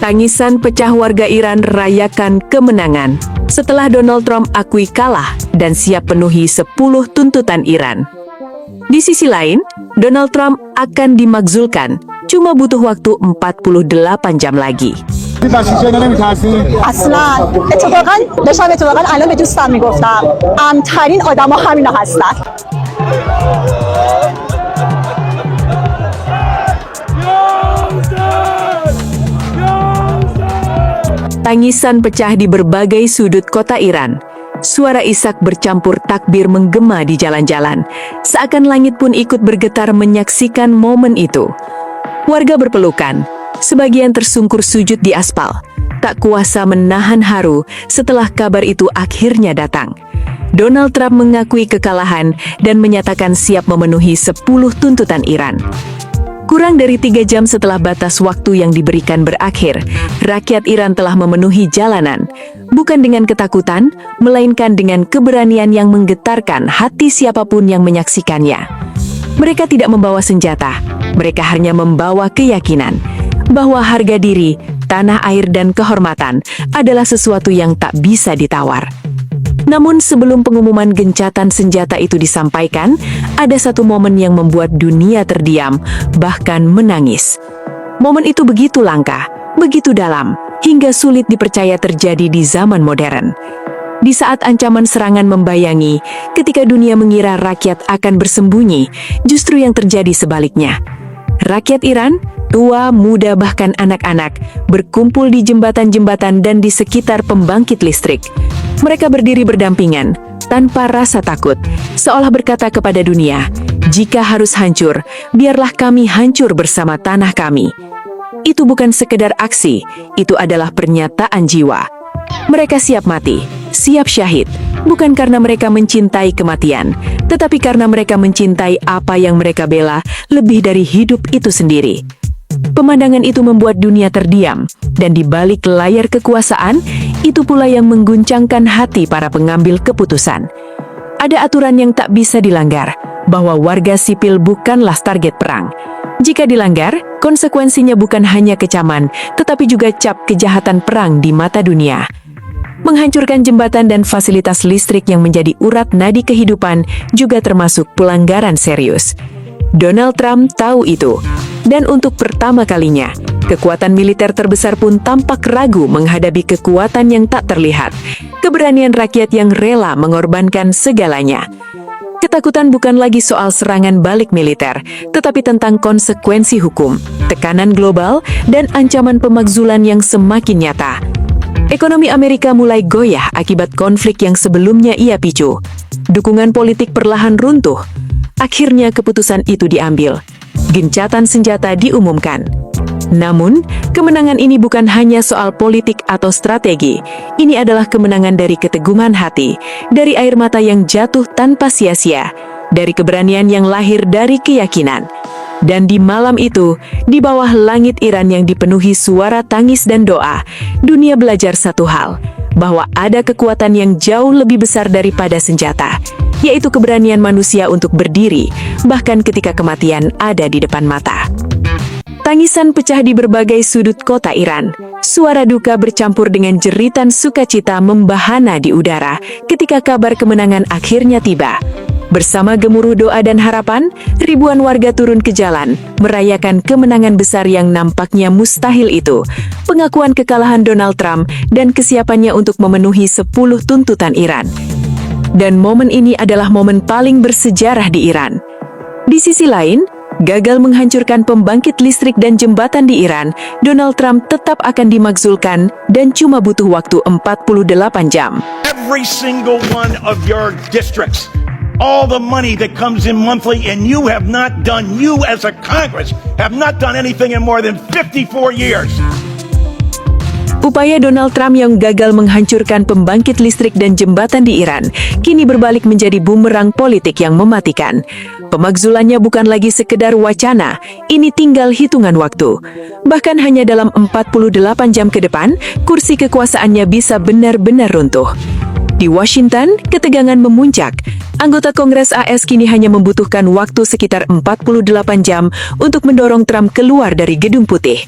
Tangisan pecah warga Iran rayakan kemenangan setelah Donald Trump akui kalah dan siap penuhi 10 tuntutan Iran. Di sisi lain, Donald Trump akan dimakzulkan, cuma butuh waktu 48 jam lagi. اصلا اتفاقا داشتم اتفاقا الان به دوستم میگفتم امن‌ترین آدما همینا هستن. Tangisan pecah di berbagai sudut kota Iran. Suara isak bercampur takbir menggema di jalan-jalan. Seakan langit pun ikut bergetar menyaksikan momen itu. Warga berpelukan, sebagian tersungkur sujud di aspal. Tak kuasa menahan haru setelah kabar itu akhirnya datang. Donald Trump mengakui kekalahan dan menyatakan siap memenuhi 10 tuntutan Iran. Kurang dari 3 jam setelah batas waktu yang diberikan berakhir, rakyat Iran telah memenuhi jalanan, bukan dengan ketakutan, melainkan dengan keberanian yang menggetarkan hati siapapun yang menyaksikannya. Mereka tidak membawa senjata, mereka hanya membawa keyakinan bahwa harga diri, tanah air dan kehormatan adalah sesuatu yang tak bisa ditawar. Namun sebelum pengumuman gencatan senjata itu disampaikan, ada satu momen yang membuat dunia terdiam, bahkan menangis. Momen itu begitu langka, begitu dalam, hingga sulit dipercaya terjadi di zaman modern. Di saat ancaman serangan membayangi, ketika dunia mengira rakyat akan bersembunyi, justru yang terjadi sebaliknya. Rakyat Iran, tua, muda, bahkan anak-anak, berkumpul di jembatan-jembatan dan di sekitar pembangkit listrik. Mereka berdiri berdampingan, tanpa rasa takut, seolah berkata kepada dunia, "Jika harus hancur, biarlah kami hancur bersama tanah kami." Itu bukan sekedar aksi, itu adalah pernyataan jiwa. Mereka siap mati, siap syahid, bukan karena mereka mencintai kematian, tetapi karena mereka mencintai apa yang mereka bela lebih dari hidup itu sendiri. Pemandangan itu membuat dunia terdiam, dan di balik layar kekuasaan, itu pula yang mengguncangkan hati para pengambil keputusan. Ada aturan yang tak bisa dilanggar, bahwa warga sipil bukanlah target perang. Jika dilanggar, konsekuensinya bukan hanya kecaman, tetapi juga cap kejahatan perang di mata dunia. Menghancurkan jembatan dan fasilitas listrik yang menjadi urat nadi kehidupan juga termasuk pelanggaran serius. Donald Trump tahu itu, dan untuk pertama kalinya, kekuatan militer terbesar pun tampak ragu menghadapi kekuatan yang tak terlihat, keberanian rakyat yang rela mengorbankan segalanya. Ketakutan bukan lagi soal serangan balik militer, tetapi tentang konsekuensi hukum, tekanan global, dan ancaman pemakzulan yang semakin nyata. Ekonomi Amerika mulai goyah akibat konflik yang sebelumnya ia picu. Dukungan politik perlahan runtuh. Akhirnya keputusan itu diambil. Gencatan senjata diumumkan. Namun, kemenangan ini bukan hanya soal politik atau strategi. Ini adalah kemenangan dari keteguhan hati, dari air mata yang jatuh tanpa sia-sia, dari keberanian yang lahir dari keyakinan. Dan di malam itu, di bawah langit Iran yang dipenuhi suara tangis dan doa, dunia belajar satu hal, bahwa ada kekuatan yang jauh lebih besar daripada senjata, yaitu keberanian manusia untuk berdiri, bahkan ketika kematian ada di depan mata. Tangisan pecah di berbagai sudut kota Iran. Suara duka bercampur dengan jeritan sukacita membahana di udara ketika kabar kemenangan akhirnya tiba. Bersama gemuruh doa dan harapan, ribuan warga turun ke jalan, merayakan kemenangan besar yang nampaknya mustahil itu, pengakuan kekalahan Donald Trump, dan kesiapannya untuk memenuhi 10 tuntutan Iran. Dan momen ini adalah momen paling bersejarah di Iran. Di sisi lain, gagal menghancurkan pembangkit listrik dan jembatan di Iran, Donald Trump tetap akan dimakzulkan dan cuma butuh waktu 48 jam. Every single one of your districts, all the money that comes in monthly, and you have not done, you as a Congress, have not done anything in more than 54 years. Upaya Donald Trump yang gagal menghancurkan pembangkit listrik dan jembatan di Iran kini berbalik menjadi bumerang politik yang mematikan. Pemakzulannya bukan lagi sekedar wacana, ini tinggal hitungan waktu. Bahkan hanya dalam 48 jam ke depan, kursi kekuasaannya bisa benar-benar runtuh. Di Washington, ketegangan memuncak. Anggota Kongres AS kini hanya membutuhkan waktu sekitar 48 jam untuk mendorong Trump keluar dari Gedung Putih.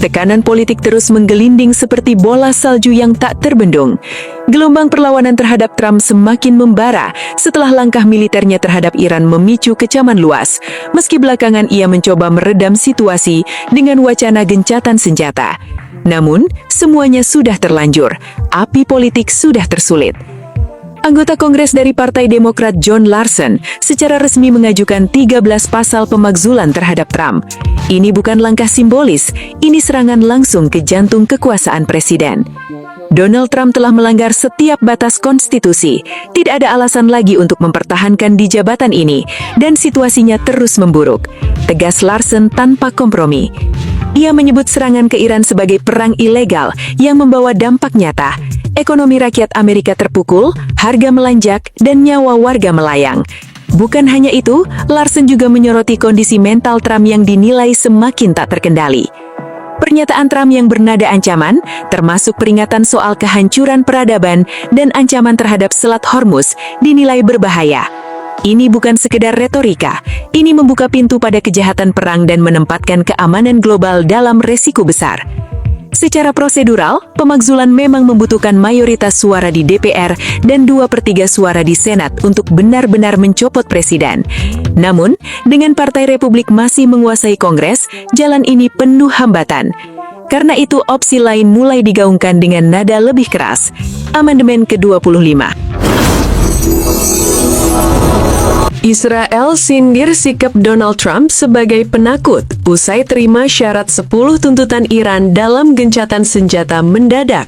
Tekanan politik terus menggelinding seperti bola salju yang tak terbendung. Gelombang perlawanan terhadap Trump semakin membara setelah langkah militernya terhadap Iran memicu kecaman luas. Meski belakangan ia mencoba meredam situasi dengan wacana gencatan senjata. Namun, semuanya sudah terlanjur. Api politik sudah tersulit. Anggota Kongres dari Partai Demokrat John Larson secara resmi mengajukan 13 pasal pemakzulan terhadap Trump. Ini bukan langkah simbolis, ini serangan langsung ke jantung kekuasaan presiden. Donald Trump telah melanggar setiap batas konstitusi. Tidak ada alasan lagi untuk mempertahankan di jabatan ini, dan situasinya terus memburuk. Tegas Larson tanpa kompromi. Ia menyebut serangan ke Iran sebagai perang ilegal yang membawa dampak nyata. Ekonomi rakyat Amerika terpukul, harga melanjak, dan nyawa warga melayang. Bukan hanya itu, Larson juga menyoroti kondisi mental Trump yang dinilai semakin tak terkendali. Pernyataan Trump yang bernada ancaman, termasuk peringatan soal kehancuran peradaban dan ancaman terhadap Selat Hormuz, dinilai berbahaya. Ini bukan sekedar retorika, ini membuka pintu pada kejahatan perang dan menempatkan keamanan global dalam resiko besar. Secara prosedural, pemakzulan memang membutuhkan mayoritas suara di DPR dan 2/3 suara di Senat untuk benar-benar mencopot presiden. Namun, dengan Partai Republik masih menguasai Kongres, jalan ini penuh hambatan. Karena itu, opsi lain mulai digaungkan dengan nada lebih keras. Amandemen ke-25. Israel sindir sikap Donald Trump sebagai penakut usai terima syarat 10 tuntutan Iran dalam gencatan senjata mendadak.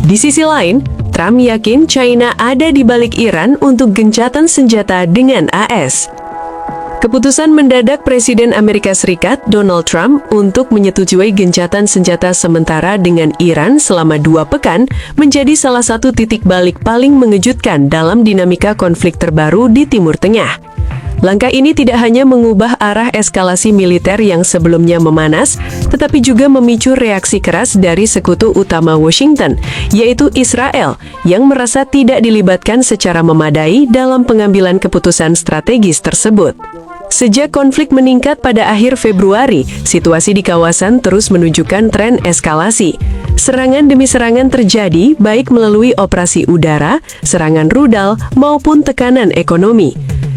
Di sisi lain, Trump yakin China ada di balik Iran untuk gencatan senjata dengan AS. Keputusan mendadak Presiden Amerika Serikat Donald Trump untuk menyetujui gencatan senjata sementara dengan Iran selama 2 pekan menjadi salah satu titik balik paling mengejutkan dalam dinamika konflik terbaru di Timur Tengah. Langkah ini tidak hanya mengubah arah eskalasi militer yang sebelumnya memanas, tetapi juga memicu reaksi keras dari sekutu utama Washington, yaitu Israel, yang merasa tidak dilibatkan secara memadai dalam pengambilan keputusan strategis tersebut. Sejak konflik meningkat pada akhir Februari, situasi di kawasan terus menunjukkan tren eskalasi. Serangan demi serangan terjadi, baik melalui operasi udara, serangan rudal, maupun tekanan ekonomi.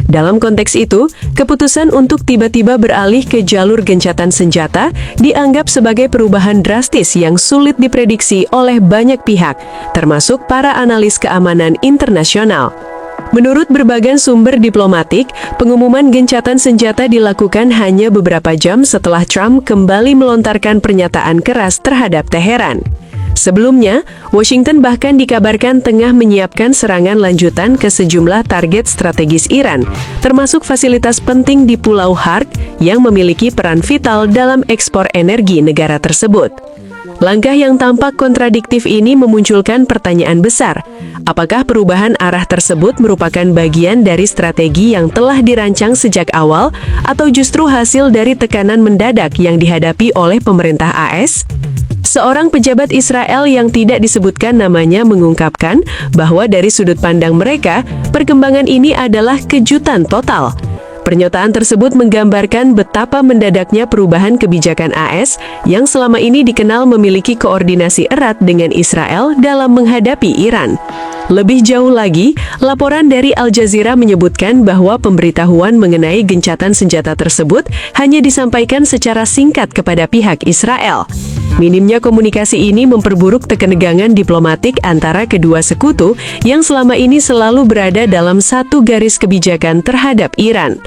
Dalam konteks itu, keputusan untuk tiba-tiba beralih ke jalur gencatan senjata dianggap sebagai perubahan drastis yang sulit diprediksi oleh banyak pihak, termasuk para analis keamanan internasional. Menurut berbagai sumber diplomatik, pengumuman gencatan senjata dilakukan hanya beberapa jam setelah Trump kembali melontarkan pernyataan keras terhadap Teheran. Sebelumnya, Washington bahkan dikabarkan tengah menyiapkan serangan lanjutan ke sejumlah target strategis Iran, termasuk fasilitas penting di Pulau Harg yang memiliki peran vital dalam ekspor energi negara tersebut. Langkah yang tampak kontradiktif ini memunculkan pertanyaan besar. Apakah perubahan arah tersebut merupakan bagian dari strategi yang telah dirancang sejak awal, atau justru hasil dari tekanan mendadak yang dihadapi oleh pemerintah AS? Seorang pejabat Israel yang tidak disebutkan namanya mengungkapkan bahwa dari sudut pandang mereka, perkembangan ini adalah kejutan total. Pernyataan tersebut menggambarkan betapa mendadaknya perubahan kebijakan AS yang selama ini dikenal memiliki koordinasi erat dengan Israel dalam menghadapi Iran. Lebih jauh lagi, laporan dari Al Jazeera menyebutkan bahwa pemberitahuan mengenai gencatan senjata tersebut hanya disampaikan secara singkat kepada pihak Israel. Minimnya komunikasi ini memperburuk ketegangan diplomatik antara kedua sekutu yang selama ini selalu berada dalam satu garis kebijakan terhadap Iran.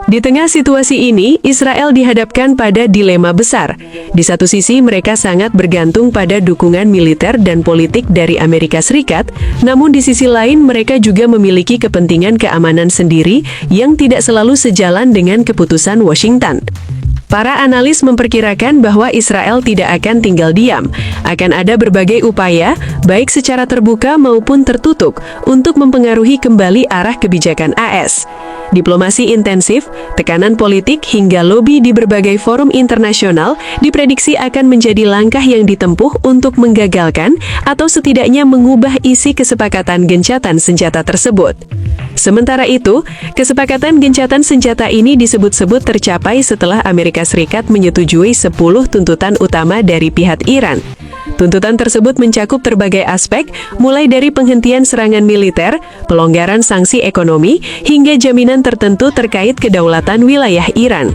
Di tengah situasi ini, Israel dihadapkan pada dilema besar. Di satu sisi, mereka sangat bergantung pada dukungan militer dan politik dari Amerika Serikat, namun di sisi lain mereka juga memiliki kepentingan keamanan sendiri yang tidak selalu sejalan dengan keputusan Washington. Para analis memperkirakan bahwa Israel tidak akan tinggal diam. Akan ada berbagai upaya, baik secara terbuka maupun tertutup, untuk mempengaruhi kembali arah kebijakan AS. Diplomasi intensif, tekanan politik, hingga lobi di berbagai forum internasional diprediksi akan menjadi langkah yang ditempuh untuk menggagalkan atau setidaknya mengubah isi kesepakatan gencatan senjata tersebut. Sementara itu, kesepakatan gencatan senjata ini disebut-sebut tercapai setelah Amerika Serikat menyetujui 10 tuntutan utama dari pihak Iran. Tuntutan tersebut mencakup berbagai aspek, mulai dari penghentian serangan militer, pelonggaran sanksi ekonomi, hingga jaminan tertentu terkait kedaulatan wilayah Iran.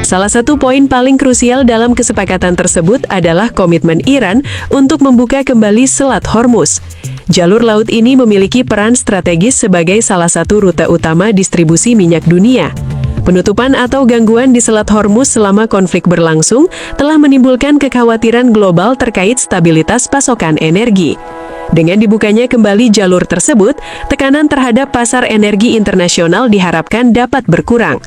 Salah satu poin paling krusial dalam kesepakatan tersebut adalah komitmen Iran untuk membuka kembali Selat Hormuz. Jalur laut ini memiliki peran strategis sebagai salah satu rute utama distribusi minyak dunia. Penutupan atau gangguan di Selat Hormuz selama konflik berlangsung telah menimbulkan kekhawatiran global terkait stabilitas pasokan energi. Dengan dibukanya kembali jalur tersebut, tekanan terhadap pasar energi internasional diharapkan dapat berkurang.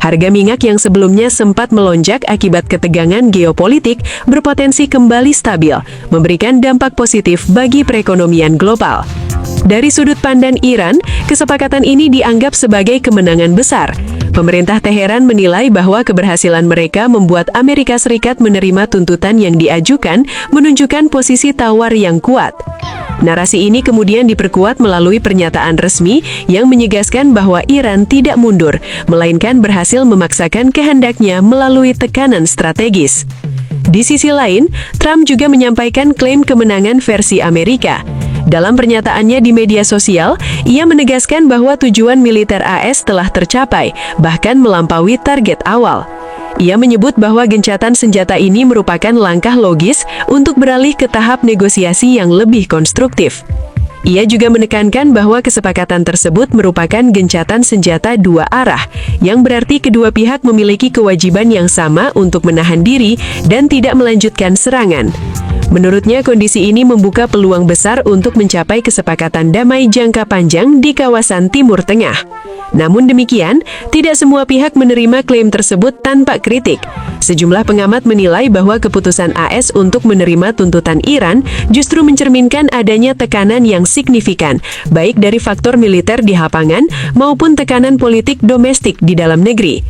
Harga minyak yang sebelumnya sempat melonjak akibat ketegangan geopolitik berpotensi kembali stabil, memberikan dampak positif bagi perekonomian global. Dari sudut pandang Iran, kesepakatan ini dianggap sebagai kemenangan besar. Pemerintah Teheran menilai bahwa keberhasilan mereka membuat Amerika Serikat menerima tuntutan yang diajukan menunjukkan posisi tawar yang kuat. Narasi ini kemudian diperkuat melalui pernyataan resmi yang menyegaskan bahwa Iran tidak mundur, melainkan berhasil memaksakan kehendaknya melalui tekanan strategis. Di sisi lain, Trump juga menyampaikan klaim kemenangan versi Amerika. Dalam pernyataannya di media sosial, ia menegaskan bahwa tujuan militer AS telah tercapai, bahkan melampaui target awal. Ia menyebut bahwa gencatan senjata ini merupakan langkah logis untuk beralih ke tahap negosiasi yang lebih konstruktif. Ia juga menekankan bahwa kesepakatan tersebut merupakan gencatan senjata dua arah, yang berarti kedua pihak memiliki kewajiban yang sama untuk menahan diri dan tidak melanjutkan serangan. Menurutnya, kondisi ini membuka peluang besar untuk mencapai kesepakatan damai jangka panjang di kawasan Timur Tengah. Namun demikian, tidak semua pihak menerima klaim tersebut tanpa kritik. Sejumlah pengamat menilai bahwa keputusan AS untuk menerima tuntutan Iran justru mencerminkan adanya tekanan yang signifikan, baik dari faktor militer di lapangan maupun tekanan politik domestik di dalam negeri.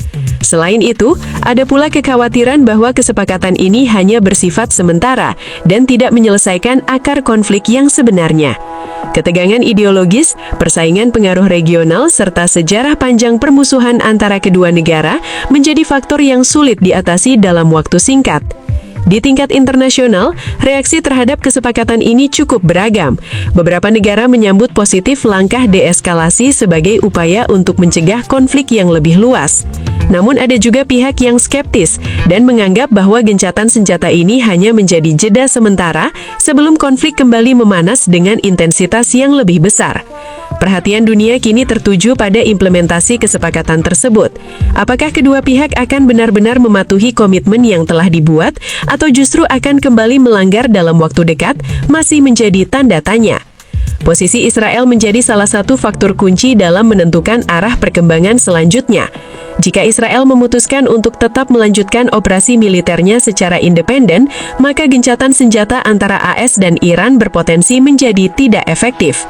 Selain itu, ada pula kekhawatiran bahwa kesepakatan ini hanya bersifat sementara dan tidak menyelesaikan akar konflik yang sebenarnya. Ketegangan ideologis, persaingan pengaruh regional, serta sejarah panjang permusuhan antara kedua negara menjadi faktor yang sulit diatasi dalam waktu singkat. Di tingkat internasional, reaksi terhadap kesepakatan ini cukup beragam. Beberapa negara menyambut positif langkah deeskalasi sebagai upaya untuk mencegah konflik yang lebih luas. Namun ada juga pihak yang skeptis dan menganggap bahwa gencatan senjata ini hanya menjadi jeda sementara sebelum konflik kembali memanas dengan intensitas yang lebih besar. Perhatian dunia kini tertuju pada implementasi kesepakatan tersebut. Apakah kedua pihak akan benar-benar mematuhi komitmen yang telah dibuat atau justru akan kembali melanggar dalam waktu dekat masih menjadi tanda tanya. Posisi Israel menjadi salah satu faktor kunci dalam menentukan arah perkembangan selanjutnya. Jika Israel memutuskan untuk tetap melanjutkan operasi militernya secara independen, maka gencatan senjata antara AS dan Iran berpotensi menjadi tidak efektif.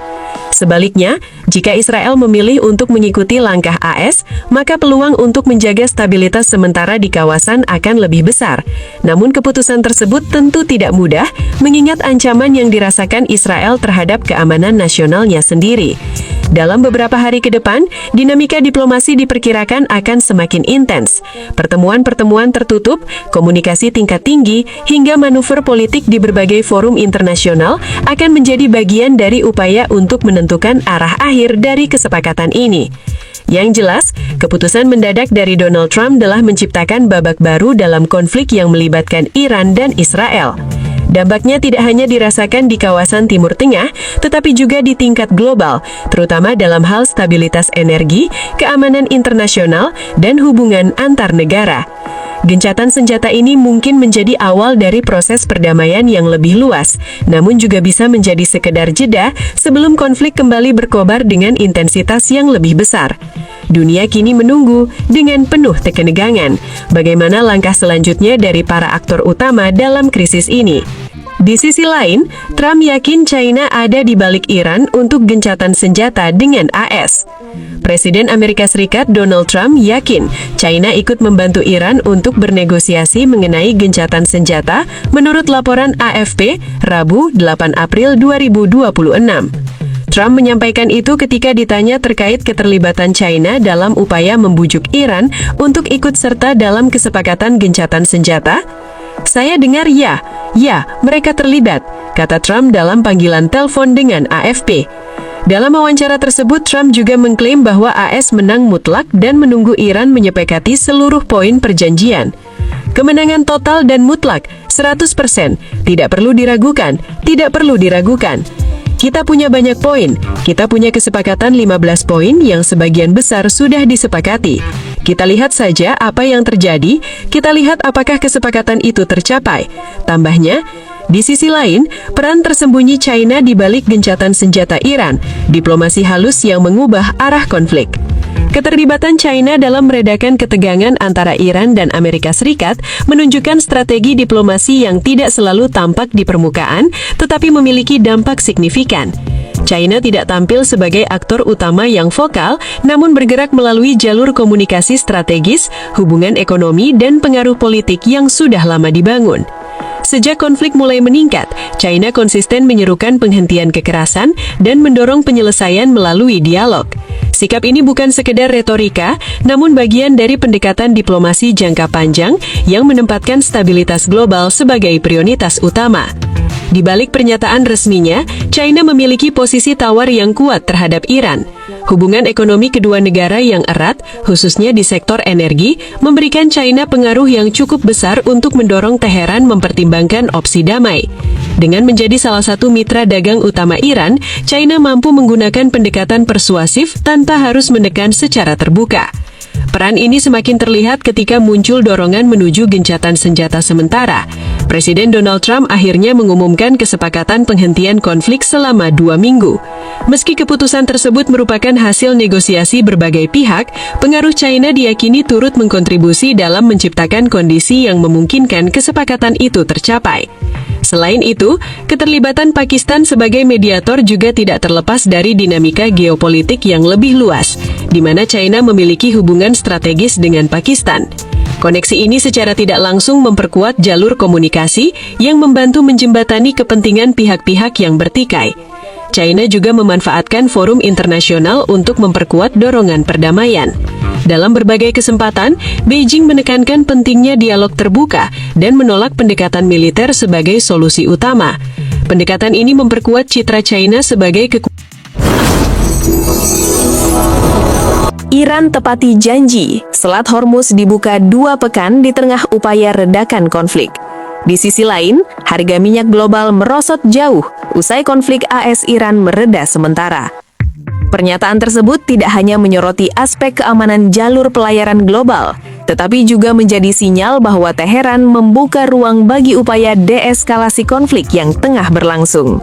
Sebaliknya, jika Israel memilih untuk mengikuti langkah AS, maka peluang untuk menjaga stabilitas sementara di kawasan akan lebih besar. Namun keputusan tersebut tentu tidak mudah, mengingat ancaman yang dirasakan Israel terhadap keamanan nasionalnya sendiri. Dalam beberapa hari ke depan, dinamika diplomasi diperkirakan akan semakin intens. Pertemuan-pertemuan tertutup, komunikasi tingkat tinggi, hingga manuver politik di berbagai forum internasional akan menjadi bagian dari upaya untuk menentukan arah akhir dari kesepakatan ini. Yang jelas, keputusan mendadak dari Donald Trump telah menciptakan babak baru dalam konflik yang melibatkan Iran dan Israel. Dampaknya tidak hanya dirasakan di kawasan Timur Tengah, tetapi juga di tingkat global, terutama dalam hal stabilitas energi, keamanan internasional, dan hubungan antar negara. Gencatan senjata ini mungkin menjadi awal dari proses perdamaian yang lebih luas, namun juga bisa menjadi sekedar jeda sebelum konflik kembali berkobar dengan intensitas yang lebih besar. Dunia kini menunggu dengan penuh ketegangan. Bagaimana langkah selanjutnya dari para aktor utama dalam krisis ini? Di sisi lain, Trump yakin China ada di balik Iran untuk gencatan senjata dengan AS. Presiden Amerika Serikat Donald Trump yakin China ikut membantu Iran untuk bernegosiasi mengenai gencatan senjata menurut laporan AFP Rabu 8 April 2026. Trump menyampaikan itu ketika ditanya terkait keterlibatan China dalam upaya membujuk Iran untuk ikut serta dalam kesepakatan gencatan senjata. Saya dengar ya, mereka terlibat, kata Trump dalam panggilan telepon dengan AFP. Dalam wawancara tersebut, Trump juga mengklaim bahwa AS menang mutlak dan menunggu Iran menyepakati seluruh poin perjanjian. Kemenangan total dan mutlak, 100%, tidak perlu diragukan. Kita punya banyak poin, kita punya kesepakatan 15 poin yang sebagian besar sudah disepakati. Kita lihat saja apa yang terjadi, kita lihat apakah kesepakatan itu tercapai. Tambahnya, di sisi lain, peran tersembunyi China di balik gencatan senjata Iran, diplomasi halus yang mengubah arah konflik. Keterlibatan China dalam meredakan ketegangan antara Iran dan Amerika Serikat menunjukkan strategi diplomasi yang tidak selalu tampak di permukaan, tetapi memiliki dampak signifikan. China tidak tampil sebagai aktor utama yang vokal, namun bergerak melalui jalur komunikasi strategis, hubungan ekonomi, dan pengaruh politik yang sudah lama dibangun. Sejak konflik mulai meningkat, China konsisten menyerukan penghentian kekerasan dan mendorong penyelesaian melalui dialog. Sikap ini bukan sekedar retorika, namun bagian dari pendekatan diplomasi jangka panjang yang menempatkan stabilitas global sebagai prioritas utama. Di balik pernyataan resminya, China memiliki posisi tawar yang kuat terhadap Iran. Hubungan ekonomi kedua negara yang erat, khususnya di sektor energi, memberikan China pengaruh yang cukup besar untuk mendorong Teheran mempertimbangkan opsi damai. Dengan menjadi salah satu mitra dagang utama Iran, China mampu menggunakan pendekatan persuasif tanpa harus menekan secara terbuka. Peran ini semakin terlihat ketika muncul dorongan menuju gencatan senjata sementara. Presiden Donald Trump akhirnya mengumumkan kesepakatan penghentian konflik selama 2 minggu. Meski keputusan tersebut merupakan hasil negosiasi berbagai pihak, pengaruh China diyakini turut mengkontribusi dalam menciptakan kondisi yang memungkinkan kesepakatan itu tercapai. Selain itu, keterlibatan Pakistan sebagai mediator juga tidak terlepas dari dinamika geopolitik yang lebih luas, di mana China memiliki hubungan strategis dengan Pakistan. Koneksi ini secara tidak langsung memperkuat jalur komunikasi yang membantu menjembatani kepentingan pihak-pihak yang bertikai. China juga memanfaatkan forum internasional untuk memperkuat dorongan perdamaian. Dalam berbagai kesempatan, Beijing menekankan pentingnya dialog terbuka dan menolak pendekatan militer sebagai solusi utama. Pendekatan ini memperkuat citra China sebagai Iran tepati janji, Selat Hormuz dibuka 2 pekan di tengah upaya redakan konflik. Di sisi lain, harga minyak global merosot jauh usai konflik AS-Iran mereda sementara. Pernyataan tersebut tidak hanya menyoroti aspek keamanan jalur pelayaran global, tetapi juga menjadi sinyal bahwa Teheran membuka ruang bagi upaya deeskalasi konflik yang tengah berlangsung.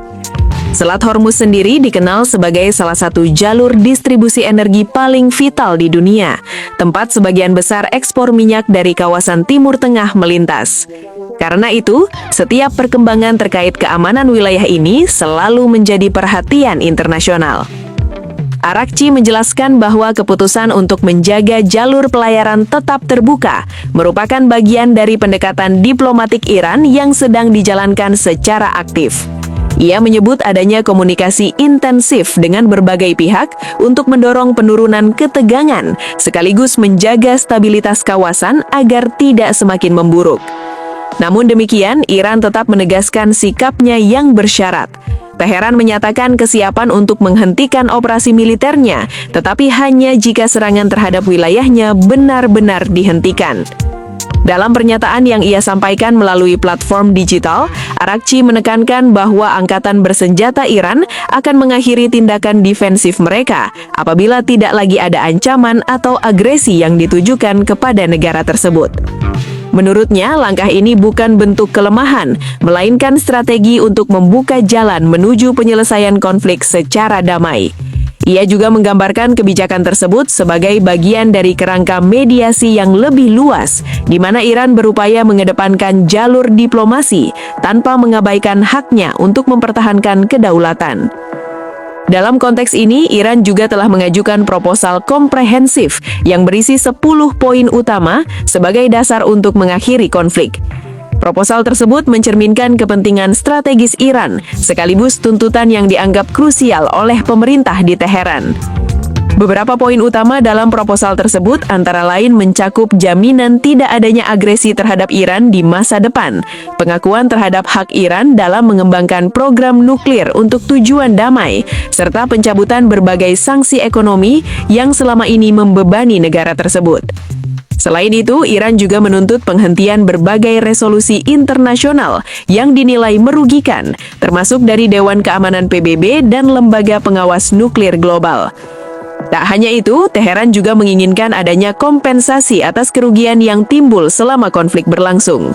Selat Hormuz sendiri dikenal sebagai salah satu jalur distribusi energi paling vital di dunia, tempat sebagian besar ekspor minyak dari kawasan Timur Tengah melintas. Karena itu, setiap perkembangan terkait keamanan wilayah ini selalu menjadi perhatian internasional. Arakci menjelaskan bahwa keputusan untuk menjaga jalur pelayaran tetap terbuka merupakan bagian dari pendekatan diplomatik Iran yang sedang dijalankan secara aktif. Ia menyebut adanya komunikasi intensif dengan berbagai pihak untuk mendorong penurunan ketegangan, sekaligus menjaga stabilitas kawasan agar tidak semakin memburuk. Namun demikian, Iran tetap menegaskan sikapnya yang bersyarat. Teheran menyatakan kesiapan untuk menghentikan operasi militernya, tetapi hanya jika serangan terhadap wilayahnya benar-benar dihentikan. Dalam pernyataan yang ia sampaikan melalui platform digital, Arakci menekankan bahwa angkatan bersenjata Iran akan mengakhiri tindakan defensif mereka apabila tidak lagi ada ancaman atau agresi yang ditujukan kepada negara tersebut. Menurutnya, langkah ini bukan bentuk kelemahan, melainkan strategi untuk membuka jalan menuju penyelesaian konflik secara damai. Ia juga menggambarkan kebijakan tersebut sebagai bagian dari kerangka mediasi yang lebih luas, di mana Iran berupaya mengedepankan jalur diplomasi tanpa mengabaikan haknya untuk mempertahankan kedaulatan. Dalam konteks ini, Iran juga telah mengajukan proposal komprehensif yang berisi 10 poin utama sebagai dasar untuk mengakhiri konflik. Proposal tersebut mencerminkan kepentingan strategis Iran, sekaligus tuntutan yang dianggap krusial oleh pemerintah di Teheran. Beberapa poin utama dalam proposal tersebut antara lain mencakup jaminan tidak adanya agresi terhadap Iran di masa depan, pengakuan terhadap hak Iran dalam mengembangkan program nuklir untuk tujuan damai, serta pencabutan berbagai sanksi ekonomi yang selama ini membebani negara tersebut. Selain itu, Iran juga menuntut penghentian berbagai resolusi internasional yang dinilai merugikan, termasuk dari Dewan Keamanan PBB dan Lembaga Pengawas Nuklir Global. Tak hanya itu, Teheran juga menginginkan adanya kompensasi atas kerugian yang timbul selama konflik berlangsung.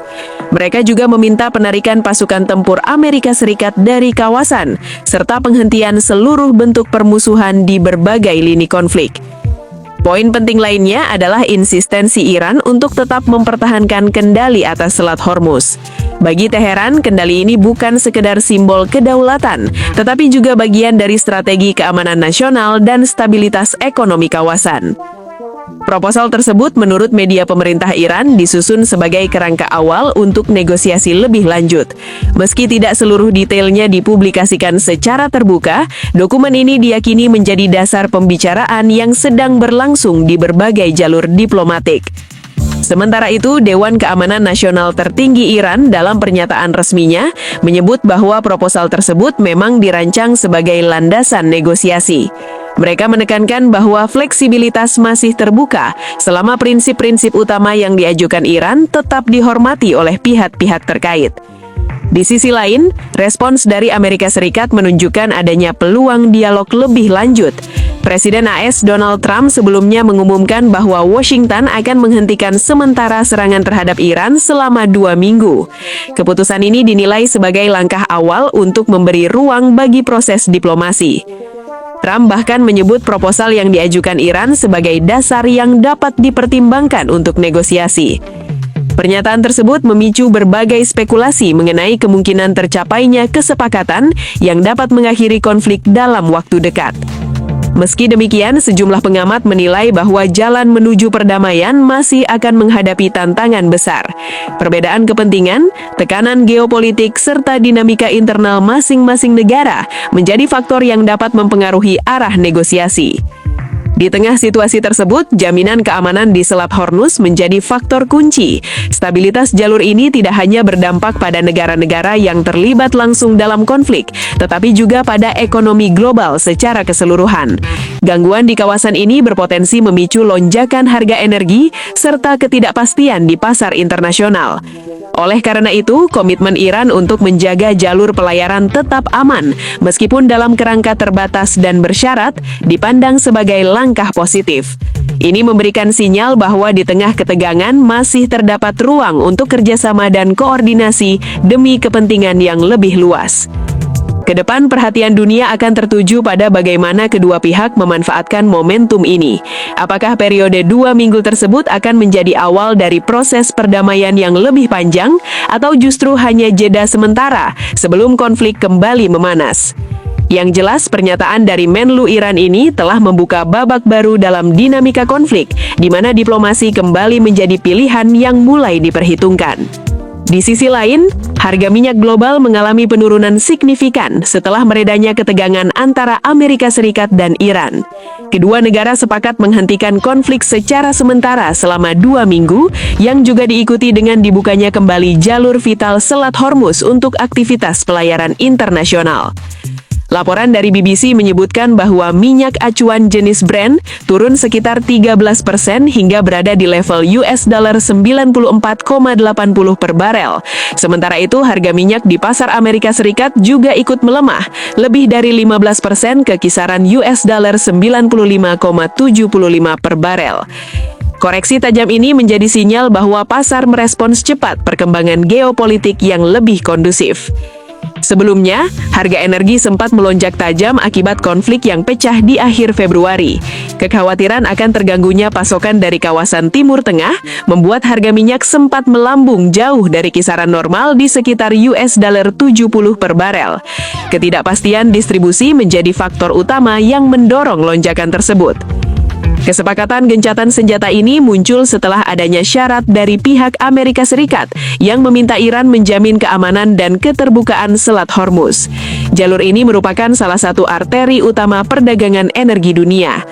Mereka juga meminta penarikan pasukan tempur Amerika Serikat dari kawasan, serta penghentian seluruh bentuk permusuhan di berbagai lini konflik. Poin penting lainnya adalah insistensi Iran untuk tetap mempertahankan kendali atas Selat Hormuz. Bagi Teheran, kendali ini bukan sekedar simbol kedaulatan, tetapi juga bagian dari strategi keamanan nasional dan stabilitas ekonomi kawasan. Proposal tersebut menurut media pemerintah Iran disusun sebagai kerangka awal untuk negosiasi lebih lanjut. Meski tidak seluruh detailnya dipublikasikan secara terbuka, dokumen ini diyakini menjadi dasar pembicaraan yang sedang berlangsung di berbagai jalur diplomatik. Sementara itu, Dewan Keamanan Nasional tertinggi Iran dalam pernyataan resminya menyebut bahwa proposal tersebut memang dirancang sebagai landasan negosiasi. Mereka menekankan bahwa fleksibilitas masih terbuka selama prinsip-prinsip utama yang diajukan Iran tetap dihormati oleh pihak-pihak terkait. Di sisi lain, respons dari Amerika Serikat menunjukkan adanya peluang dialog lebih lanjut. Presiden AS Donald Trump sebelumnya mengumumkan bahwa Washington akan menghentikan sementara serangan terhadap Iran selama 2 minggu. Keputusan ini dinilai sebagai langkah awal untuk memberi ruang bagi proses diplomasi. Trump bahkan menyebut proposal yang diajukan Iran sebagai dasar yang dapat dipertimbangkan untuk negosiasi. Pernyataan tersebut memicu berbagai spekulasi mengenai kemungkinan tercapainya kesepakatan yang dapat mengakhiri konflik dalam waktu dekat. Meski demikian, sejumlah pengamat menilai bahwa jalan menuju perdamaian masih akan menghadapi tantangan besar. Perbedaan kepentingan, tekanan geopolitik, serta dinamika internal masing-masing negara menjadi faktor yang dapat mempengaruhi arah negosiasi. Di tengah situasi tersebut, jaminan keamanan di Selat Hormuz menjadi faktor kunci. Stabilitas jalur ini tidak hanya berdampak pada negara-negara yang terlibat langsung dalam konflik, tetapi juga pada ekonomi global secara keseluruhan. Gangguan di kawasan ini berpotensi memicu lonjakan harga energi serta ketidakpastian di pasar internasional. Oleh karena itu, komitmen Iran untuk menjaga jalur pelayaran tetap aman, meskipun dalam kerangka terbatas dan bersyarat, dipandang sebagai langkah positif. Ini memberikan sinyal bahwa di tengah ketegangan masih terdapat ruang untuk kerjasama dan koordinasi demi kepentingan yang lebih luas. Kedepan perhatian dunia akan tertuju pada bagaimana kedua pihak memanfaatkan momentum ini. Apakah periode 2 minggu tersebut akan menjadi awal dari proses perdamaian yang lebih panjang, atau justru hanya jeda sementara sebelum konflik kembali memanas? Yang jelas, pernyataan dari Menlu Iran ini telah membuka babak baru dalam dinamika konflik, di mana diplomasi kembali menjadi pilihan yang mulai diperhitungkan. Di sisi lain, harga minyak global mengalami penurunan signifikan setelah meredanya ketegangan antara Amerika Serikat dan Iran. Kedua negara sepakat menghentikan konflik secara sementara selama 2 minggu, yang juga diikuti dengan dibukanya kembali jalur vital Selat Hormuz untuk aktivitas pelayaran internasional. Laporan dari BBC menyebutkan bahwa minyak acuan jenis Brent turun sekitar 13% hingga berada di level $94,80 per barel. Sementara itu, harga minyak di pasar Amerika Serikat juga ikut melemah, lebih dari 15% ke kisaran $95,75 per barel. Koreksi tajam ini menjadi sinyal bahwa pasar merespons cepat perkembangan geopolitik yang lebih kondusif. Sebelumnya, harga energi sempat melonjak tajam akibat konflik yang pecah di akhir Februari. Kekhawatiran akan terganggunya pasokan dari kawasan Timur Tengah membuat harga minyak sempat melambung jauh dari kisaran normal di sekitar $70 per barel. Ketidakpastian distribusi menjadi faktor utama yang mendorong lonjakan tersebut. Kesepakatan gencatan senjata ini muncul setelah adanya syarat dari pihak Amerika Serikat yang meminta Iran menjamin keamanan dan keterbukaan Selat Hormuz. Jalur ini merupakan salah satu arteri utama perdagangan energi dunia.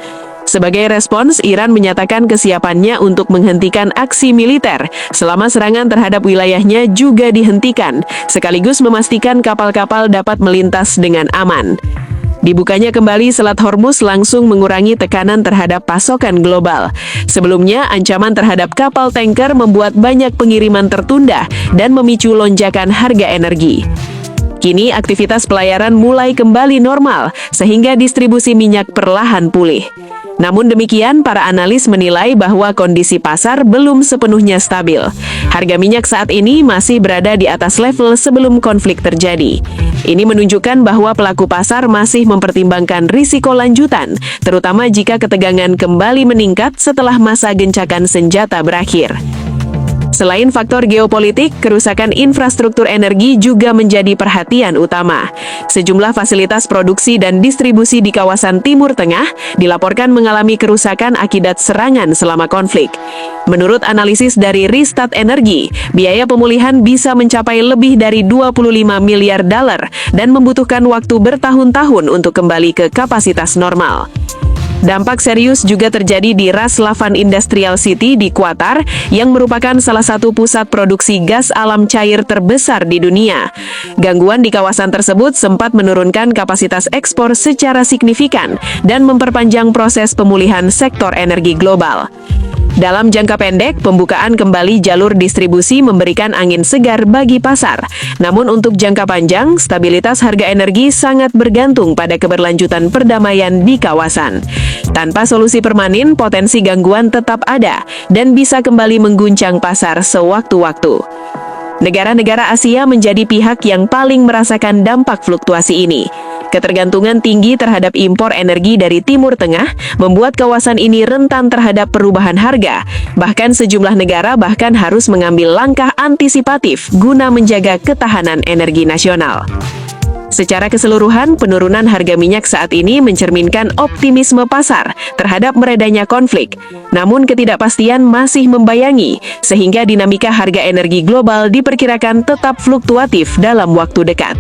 Sebagai respons, Iran menyatakan kesiapannya untuk menghentikan aksi militer selama serangan terhadap wilayahnya juga dihentikan, sekaligus memastikan kapal-kapal dapat melintas dengan aman. Dibukanya kembali Selat Hormuz langsung mengurangi tekanan terhadap pasokan global. Sebelumnya, ancaman terhadap kapal tanker membuat banyak pengiriman tertunda dan memicu lonjakan harga energi. Kini aktivitas pelayaran mulai kembali normal, sehingga distribusi minyak perlahan pulih. Namun demikian, para analis menilai bahwa kondisi pasar belum sepenuhnya stabil. Harga minyak saat ini masih berada di atas level sebelum konflik terjadi. Ini menunjukkan bahwa pelaku pasar masih mempertimbangkan risiko lanjutan, terutama jika ketegangan kembali meningkat setelah masa gencatan senjata berakhir. Selain faktor geopolitik, kerusakan infrastruktur energi juga menjadi perhatian utama. Sejumlah fasilitas produksi dan distribusi di kawasan Timur Tengah dilaporkan mengalami kerusakan akibat serangan selama konflik. Menurut analisis dari Rystad Energy, biaya pemulihan bisa mencapai lebih dari $25 miliar dan membutuhkan waktu bertahun-tahun untuk kembali ke kapasitas normal. Dampak serius juga terjadi di Ras Laffan Industrial City di Qatar, yang merupakan salah satu pusat produksi gas alam cair terbesar di dunia. Gangguan di kawasan tersebut sempat menurunkan kapasitas ekspor secara signifikan dan memperpanjang proses pemulihan sektor energi global. Dalam jangka pendek, pembukaan kembali jalur distribusi memberikan angin segar bagi pasar. Namun untuk jangka panjang, stabilitas harga energi sangat bergantung pada keberlanjutan perdamaian di kawasan. Tanpa solusi permanen, potensi gangguan tetap ada dan bisa kembali mengguncang pasar sewaktu-waktu. Negara-negara Asia menjadi pihak yang paling merasakan dampak fluktuasi ini. Ketergantungan tinggi terhadap impor energi dari Timur Tengah membuat kawasan ini rentan terhadap perubahan harga. Bahkan sejumlah negara bahkan harus mengambil langkah antisipatif guna menjaga ketahanan energi nasional. Secara keseluruhan, penurunan harga minyak saat ini mencerminkan optimisme pasar terhadap meredanya konflik. Namun ketidakpastian masih membayangi, sehingga dinamika harga energi global diperkirakan tetap fluktuatif dalam waktu dekat.